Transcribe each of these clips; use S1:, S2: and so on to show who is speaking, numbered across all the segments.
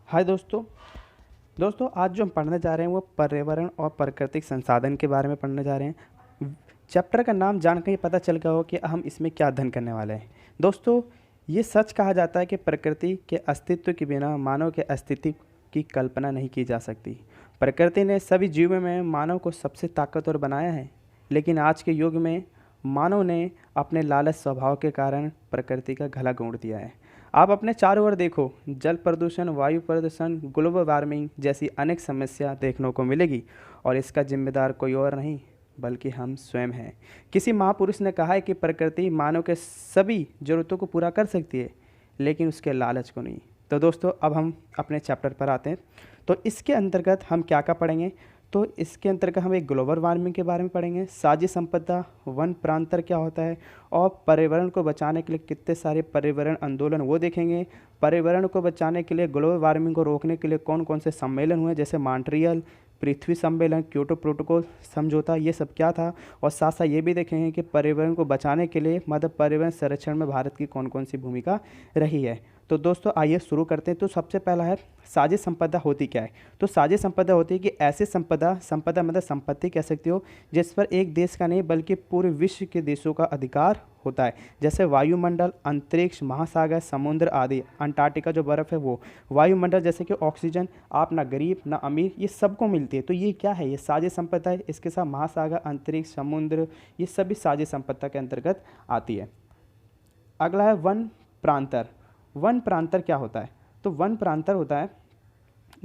S1: हाय दोस्तों आज जो हम पढ़ने जा रहे हैं वो पर्यावरण और प्राकृतिक संसाधन के बारे में पढ़ने जा रहे हैं। चैप्टर का नाम जानकर ही पता चल गया हो कि हम इसमें क्या अध्ययन करने वाले हैं। दोस्तों, ये सच कहा जाता है कि प्रकृति के अस्तित्व के बिना मानव के अस्तित्व की कल्पना नहीं की जा सकती। प्रकृति ने सभी जीवों में मानव को सबसे ताकतवर बनाया है, लेकिन आज के युग में मानव ने अपने लालच स्वभाव के कारण प्रकृति का गला घोंट दिया है। आप अपने चारों ओर देखो, जल प्रदूषण, वायु प्रदूषण, ग्लोबल वार्मिंग जैसी अनेक समस्या देखने को मिलेगी और इसका जिम्मेदार कोई और नहीं बल्कि हम स्वयं हैं। किसी महापुरुष ने कहा है कि प्रकृति मानव के सभी ज़रूरतों को पूरा कर सकती है, लेकिन उसके लालच को नहीं। तो दोस्तों, अब हम अपने चैप्टर पर आते हैं। तो इसके अंतर्गत हम क्या क्या पढ़ेंगे? तो इसके अंतर्गत हम एक ग्लोबल वार्मिंग के बारे में पढ़ेंगे, साझी संपदा, वन प्रांतर क्या होता है और पर्यावरण को बचाने के लिए कितने सारे पर्यावरण आंदोलन वो देखेंगे। पर्यावरण को बचाने के लिए, ग्लोबल वार्मिंग को रोकने के लिए कौन कौन से सम्मेलन हुए, जैसे मॉन्ट्रियल पृथ्वी सम्मेलन, क्योटो प्रोटोकॉल समझौता, ये सब क्या था। और साथ साथ ये भी देखेंगे कि पर्यावरण को बचाने के लिए मतलब पर्यावरण संरक्षण में भारत की कौन कौन सी भूमिका रही है। तो दोस्तों आइए शुरू करते हैं। तो सबसे पहला है साझी संपदा होती क्या है। तो साझी संपदा होती है कि ऐसी संपदा मतलब संपत्ति कह सकते हो जिस पर एक देश का नहीं बल्कि पूरे विश्व के देशों का अधिकार होता है, जैसे वायुमंडल, अंतरिक्ष, महासागर, समुद्र आदि। अंटार्कटिका जो बर्फ़ है वो वायुमंडल, जैसे कि ऑक्सीजन आप ना गरीब ना अमीर ये सबको मिलती है। तो ये क्या है? ये साझी संपदा है। इसके साथ महासागर, अंतरिक्ष, समुद्र ये सभी साझी संपदा के अंतर्गत आती है। अगला है वन प्रांतर। वन प्रांतर क्या होता है? तो वन प्रांतर होता है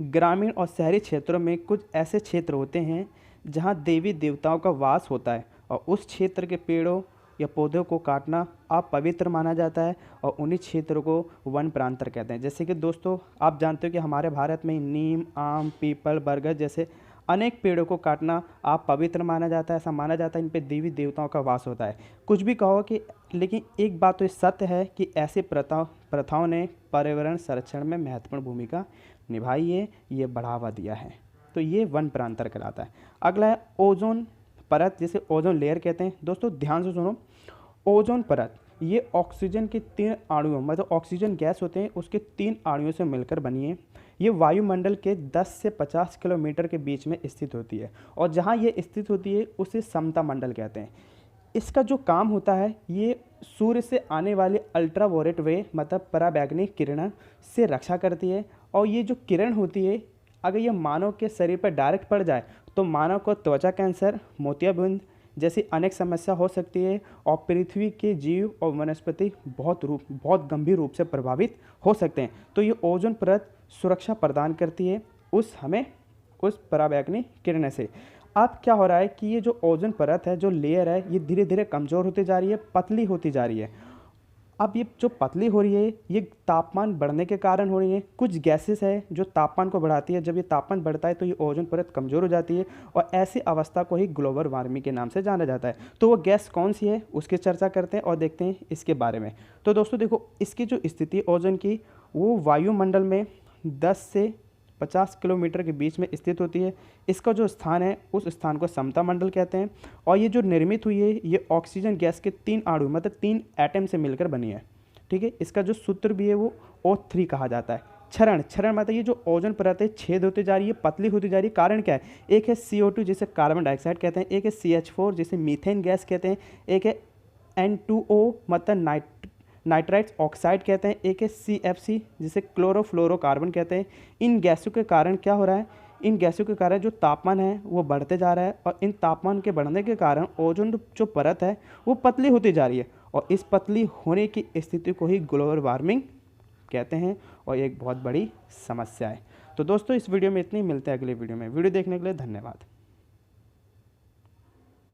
S1: ग्रामीण और शहरी क्षेत्रों में कुछ ऐसे क्षेत्र होते हैं जहां देवी देवताओं का वास होता है और उस क्षेत्र के पेड़ों या पौधों को काटना अपवित्र माना जाता है और उन्हीं क्षेत्रों को वन प्रांतर कहते हैं। जैसे कि दोस्तों आप जानते हो कि हमारे भारत में नीम, आम, पीपल, बरगद जैसे अनेक पेड़ों को काटना आप पवित्र माना जाता है। ऐसा माना जाता है इन पे देवी देवताओं का वास होता है। कुछ भी कहो कि, लेकिन एक बात तो सत्य है कि ऐसे प्रथाओं ने पर्यावरण संरक्षण में महत्वपूर्ण भूमिका निभाई है, ये बढ़ावा दिया है। तो ये वन प्रांतर कहलाता है। अगला है ओजोन परत, जिसे ओजोन लेयर कहते हैं। दोस्तों ध्यान से सुनो, ओजोन परत ये ऑक्सीजन के 3 अणुओं मतलब ऑक्सीजन गैस होते हैं उसके 3 अणुओं से मिलकर बनी है। ये वायुमंडल के 10 से 50 किलोमीटर के बीच में स्थित होती है और जहाँ ये स्थित होती है उसे समता मंडल कहते हैं। इसका जो काम होता है ये सूर्य से आने वाले अल्ट्रावायलेट रे मतलब पराबैंगनी किरणों से रक्षा करती है। और ये जो किरण होती है अगर ये मानव के शरीर पर डायरेक्ट पड़ जाए तो मानव को त्वचा कैंसर, मोतियाबिंद जैसी अनेक समस्या हो सकती है और पृथ्वी के जीव और वनस्पति बहुत गंभीर रूप से प्रभावित हो सकते हैं। तो ये ओजोन परत सुरक्षा प्रदान करती है उस पराबैंगनी किरण से। अब क्या हो रहा है कि ये जो ओजोन परत है, जो लेयर है, ये धीरे धीरे कमज़ोर होती जा रही है, पतली होती जा रही है। अब ये जो पतली हो रही है ये तापमान बढ़ने के कारण हो रही है। कुछ गैसेस है जो तापमान को बढ़ाती है। जब ये तापमान बढ़ता है तो ये ओजोन परत कमज़ोर हो जाती है और ऐसी अवस्था को ही ग्लोबल वार्मिंग के नाम से जाना जाता है। तो वो गैस कौन सी है उसकी चर्चा करते हैं और देखते हैं इसके बारे में। तो दोस्तों देखो, इसकी जो स्थिति ओजोन की वो वायुमंडल में 10 से 50 किलोमीटर के बीच में स्थित होती है। इसका जो स्थान है उस स्थान को समता मंडल कहते हैं और ये जो निर्मित हुई है ये ऑक्सीजन गैस के 3 अणु मतलब 3 एटम से मिलकर बनी है। ठीक है, इसका जो सूत्र भी है वो O3 कहा जाता है। क्षरण मतलब ये जो ओजोन परत है छेद होती जा रही है, पतली होती जा रही है। कारण क्या है? एक है CO2 जिसे कार्बन डाइऑक्साइड कहते हैं, एक है CH4 जिसे मीथेन गैस कहते हैं, एक है N2O मतलब नाइट्राइट्स ऑक्साइड कहते हैं, एक है CFC जिसे क्लोरोफ्लोरोकार्बन कहते हैं। इन गैसों के कारण क्या हो रहा है? इन गैसों के कारण जो तापमान है वो बढ़ते जा रहा है और इन तापमान के बढ़ने के कारण ओजोन जो परत है वो पतली होती जा रही है और इस पतली होने की स्थिति को ही ग्लोबल वार्मिंग कहते हैं और ये एक बहुत बड़ी समस्या है। तो दोस्तों इस वीडियो में इतनी, मिलते हैं अगले वीडियो में। वीडियो देखने के लिए धन्यवाद।